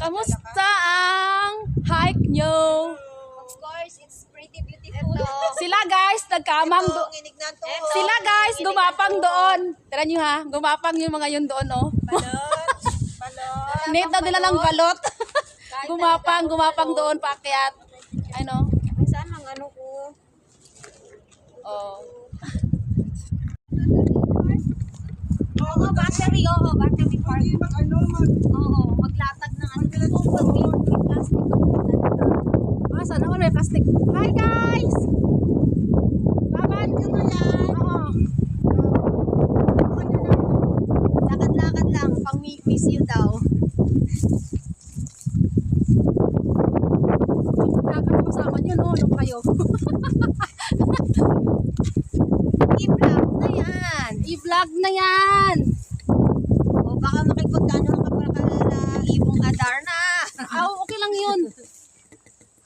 Kamusta ang hike nyo? Of course, it's pretty beautiful. Sila guys, nagkamang doon. Sila guys, gumapang doon. Tira nyo ha, gumapang yung mga yun doon oh. Balot. Balot. Need na nila lang balot. gumapang doon paakyat. Ano? Ay, saan ang ano ko? Oh. Oo, battery. Oo, battery park. Oo, maglatag ng ano. Pag may plastic ako. Ah, sana wala may plastic. Hi guys! Laban nyo na yan. Oo. Lakad-lakad lang. Pang miss you daw. Magkakaroon kasama nyo no, ano kayo? I-vlog na yan. I-vlog na yan! O baka makipagkano ka para kalala ibong adar na. Ah, okay lang yun.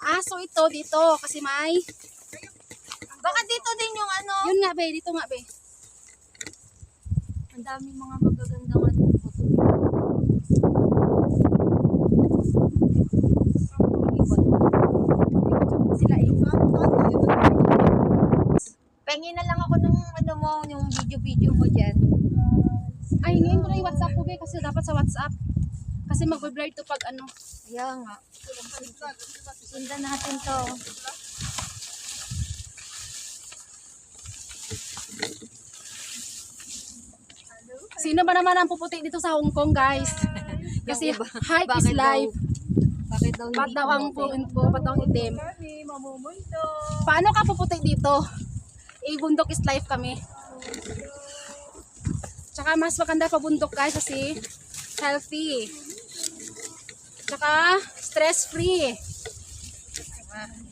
Aso ito dito kasi may Baka dito din yung ano. yun nga be, dito nga be. Ang daming mga magagandang ano. Sila eh. Pengi na lang ako nung ano mo, yung video mo dyan. Ay, ngayon ko na yung WhatsApp ko be kasi dapat sa WhatsApp. Kasi mag-blur to pag ano. Kaya nga. Sundan natin to. Sino ba naman ang puputi dito sa Hong Kong guys? Kasi Yung iba, hike is bakit daw- life. Bakit daw Ba't daw ang ba't daw ang itim? Mamumundo. Paano ka puputi dito? Bundok is life kami. Tsaka mas maganda pa bundok guys kasi healthy. Tsaka stress free.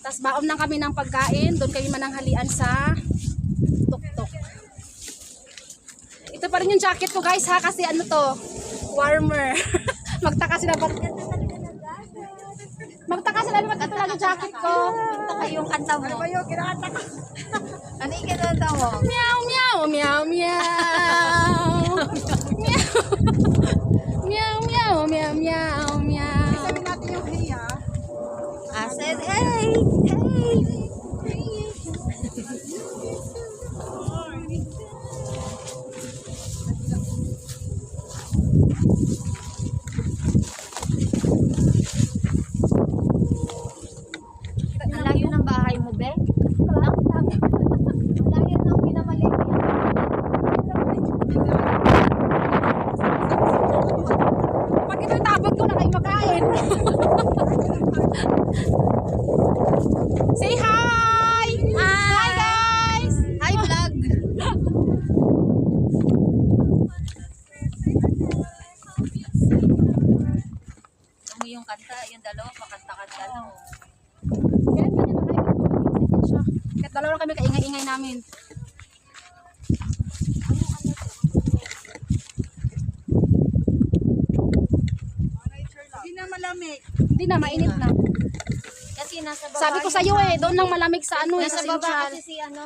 Tapos baon lang kami ng pagkain. Doon kami mananghalian sa tuk-tuk. Ito pa rin yung jacket ko guys ha kasi ano to, warmer. Magtaka sila ba't ito lang yung jacket ko. Ito kayong kanta mo. Ano ba yung kinakanta ka? Ano yung kinakanta mo? Meow meow meow meow. Meow meow meow meow meow. Sabi natin yung hiya. I said, hey, hey. Ang layo ng bahay mo, Be? Ang layo ng pinamaliit yan. Pag ito tapon ko na kayo makain. Say hi! Hi guys! Hi, vlog! Ito yung kanta, yung dalawa, pakanta-kanta lang. Kaya ganyan na kayo. Music siya. Kahit dalawa lang kami kaingay-ingay namin. Hindi na malamig. Hindi na, mainit na. Kasi nasa baba. Sabi ko sa iyo eh, doon lang malamig sa ano eh, Nasa sa baba Central. kasi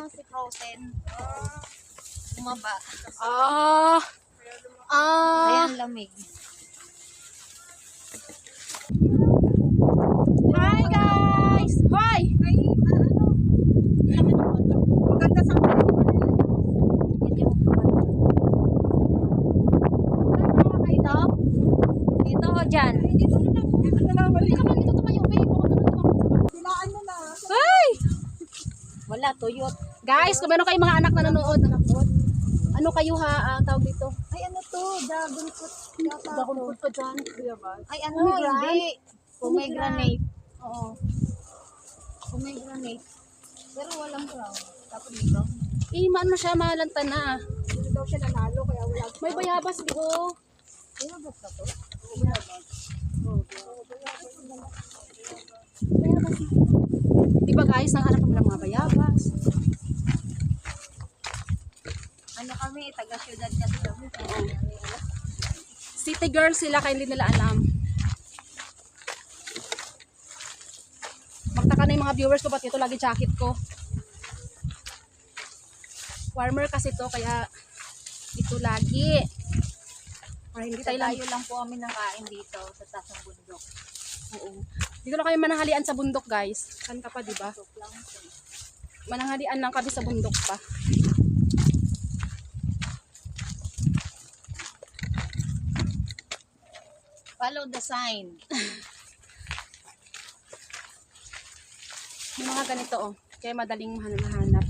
si Frozen. Bumaba. Ah. Kaya Ah. ang lamig. Hi guys! Hi! Maganda sa Dito? Dito o dyan? Hindi ka man dito tumayo, babe. Dilaan mo na. Hi! Wala, tuyot. Guys, kung meron kayong mga anak na nanonood, ano kayo ha, tawag dito? Ay, ano to? Dragon fruit. Dragon fruit pa dyan. Ay, ano? Pomegranate? Hindi. Pomegranate. Oo. Pomegranate. Pero walang brown. Tapos dito. Maano siya, malanta na. Hindi daw siya nanalo kaya wala. May bayabas dito. Ay, mabot na to? Diba guys, nanghanap kami ng mga bayabas. Ano kami, taga-syudad kasi kami. City girl sila, kaya hindi nila alam. Magtaka na yung mga viewers ko, ba't ito lagi jacket ko. Warmer kasi to, kaya ito lagi. Para hindi Tayo tayo lang. lang po kami nakain dito sa taas ng bundok. Oo. Dito lang kami mananghalian sa bundok, guys. Saan ka pa, di ba? Bundok lang po. Mananghalian lang kami sa bundok pa. Follow the sign. Yung mga ganito, oh. Kaya madaling mahanap.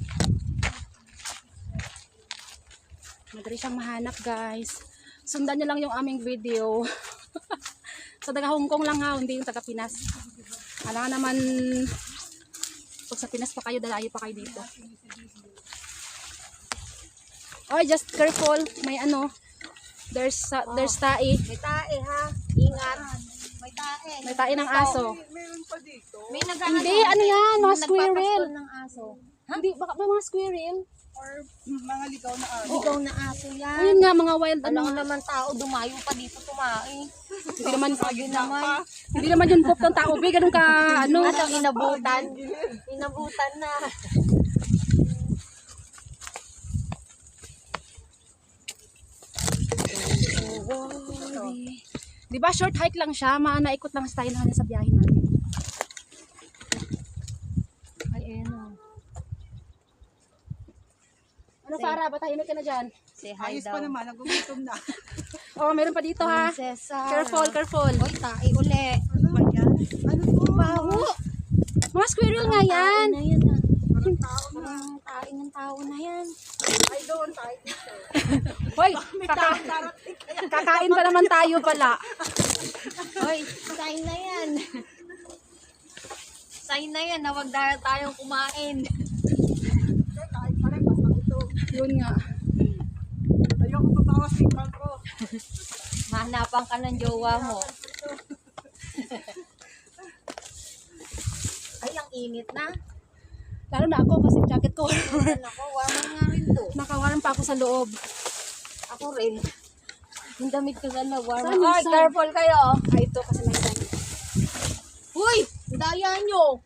Madali siyang mahanap, guys. Sundan nyo lang yung aming video. Sa taga Hong Kong lang ha, hindi yung taga Pinas. Alam naman, pag sa Pinas pa kayo, dalayo pa kayo dito. Oh, just careful. May ano, there's tae. May tae ha. Ingat. May tae. May tae ng aso. Meron pa dito. May Hindi, ano yan, mga squirrel. nagpapaskol ng aso. Hindi, baka may mga squirrel. Or mga ligaw na araw. Ligaw na aso yan. Ayun nga, mga wild, Alam ano. naman tao, dumayo pa dito tumae. Hindi naman, Ayun naman. hindi naman yung poop ng tao, be, ganun ka, ano. Ano, inabutan. Inabutan na. Di ba short hike lang siya, naikot lang tayo na sa biyahe natin. Ay, ayun o. Ano Farah, batahimik ka na dyan? Say hi Ayos daw. pa naman, nagugutom na. Oh, meron pa dito ha. Cesar. Careful, careful. Oy, tae uli. Ano ba yan? Ano to? Baho. Mga squirrel nga yan. Na yan ah. Parang tao na. Parang tae ng tao na yan. Ay, doon tayo dito. Hoy, kakain pa naman tayo pala. Oy, sign na yan. Sign na yan na wag dahil tayong kumain. Kahit pa rin, basta ito. Yun nga. Ayoko pabawas yung ko. Mahanapan ka ng jowa mo. Ay, ang init na. Lalo na ako kasi jacket ko. Ako, warmer nga rin to. Nakawaran pa ako sa loob. Ako rin. Yung damit ko sana warmer. Saan yung Ay, sun? careful kayo. Ay, ito kasi may time. Uy! Daya nyo!